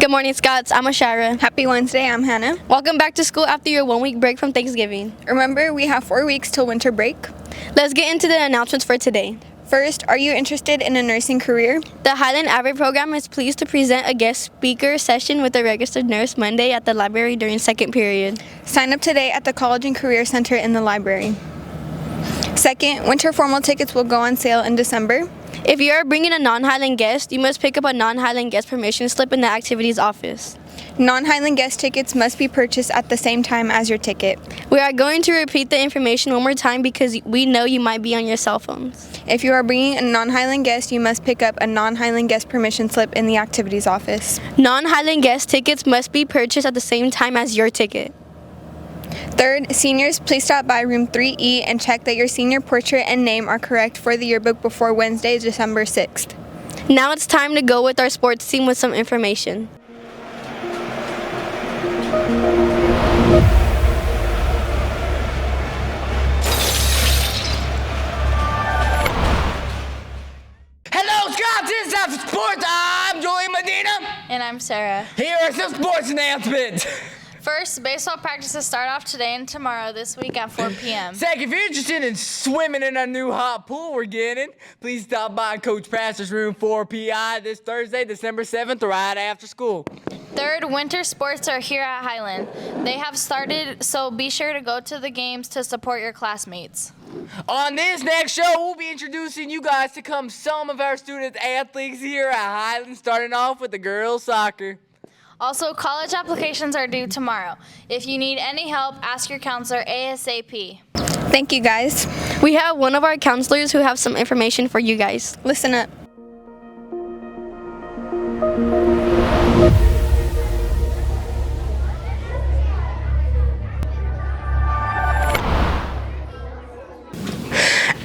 Good morning, Scots. I'm Ashara. Happy Wednesday, I'm Hannah. Welcome back to school after your 1 week break from Thanksgiving. Remember, we have 4 weeks till winter break. Let's get into the announcements for today. First, are you interested in a nursing career? The Highland Ave program is pleased to present a guest speaker session with a registered nurse Monday at the library during second period. Sign up today at the College and Career Center in the library. Second, winter formal tickets will go on sale in December. If you are bringing a non-Highland guest, you must pick up a non-Highland guest permission slip in the activities office. Non-Highland guest tickets must be purchased at the same time as your ticket. We are going to repeat the information one more time because we know you might be on your cell phones. If you are bringing a non-Highland guest, you must pick up a non-Highland guest permission slip in the activities office. Non-Highland guest tickets must be purchased at the same time as your ticket. Third, seniors, please stop by room 3E and check that your senior portrait and name are correct for the yearbook before Wednesday, December 6th. Now it's time to go with our sports team with some information. Hello, Scots! It's time for sports. I'm Joey Medina. And I'm Sarah. Here are some sports announcements. First, baseball practices start off today and tomorrow this week at 4 p.m. Second, if you're interested in swimming in a new hot pool we're getting, please stop by Coach Pastor's room 4PI this Thursday, December 7th, right after school. Third, winter sports are here at Highland. They have started, so be sure to go to the games to support your classmates. On this next show, we'll be introducing you guys to some of our student athletes here at Highland, starting off with the girls soccer. Also, college applications are due tomorrow. If you need any help, ask your counselor ASAP. Thank you, guys. We have one of our counselors who have some information for you guys. Listen up.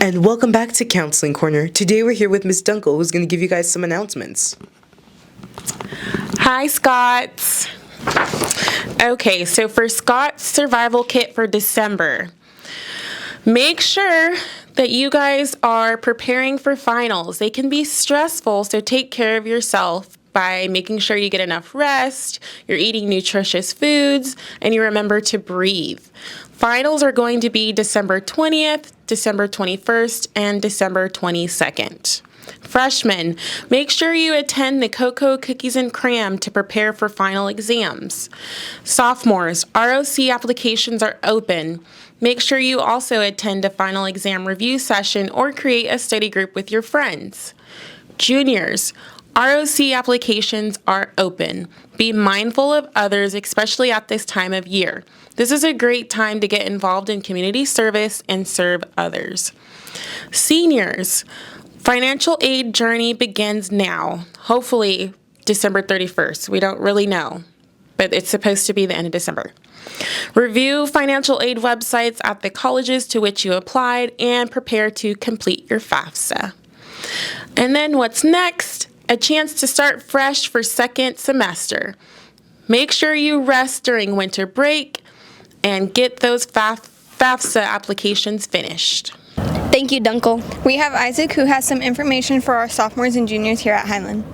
And welcome back to Counseling Corner. Today we're here with Miss Dunkel, who's going to give you guys some announcements. Hi, Scots. Okay, so for Scots Survival Kit for December, make sure that you guys are preparing for finals. They can be stressful, so take care of yourself by making sure you get enough rest, you're eating nutritious foods, and you remember to breathe. Finals are going to be December 20th, December 21st, and December 22nd. Freshmen, make sure you attend the Cocoa Cookies and Cram to prepare for final exams. Sophomores, ROC applications are open. Make sure you also attend a final exam review session or create a study group with your friends. Juniors, ROC applications are open. Be mindful of others, especially at this time of year. This is a great time to get involved in community service and serve others. Seniors, financial aid journey begins now, hopefully December 31st. We don't really know, but it's supposed to be the end of December. Review financial aid websites at the colleges to which you applied and prepare to complete your FAFSA. And then what's next? A chance to start fresh for second semester. Make sure you rest during winter break and get those FAFSA applications finished. Thank you, Dunkel. We have Isaac, who has some information for our sophomores and juniors here at Highland.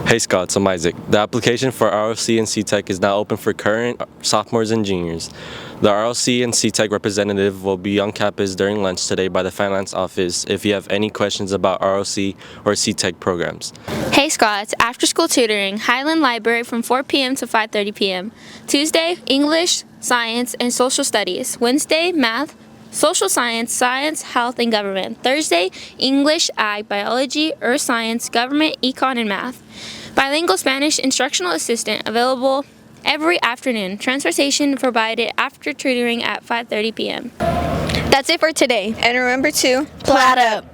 Hey Scots, I'm Isaac. The application for ROC and CTEC is now open for current sophomores and juniors. The ROC and CTEC representative will be on campus during lunch today by the finance office if you have any questions about ROC or CTEC programs. Hey Scots, after school tutoring, Highland Library from 4 p.m. to 5:30 p.m. Tuesday, English, Science, and Social Studies. Wednesday, Math, Social Science, Science, Health, and Government. Thursday, English, Ag, Biology, Earth Science, Government, Econ, and Math. Bilingual Spanish instructional assistant available every afternoon. Transportation provided after tutoring at 5:30 p.m. That's it for today. And remember to Plat up.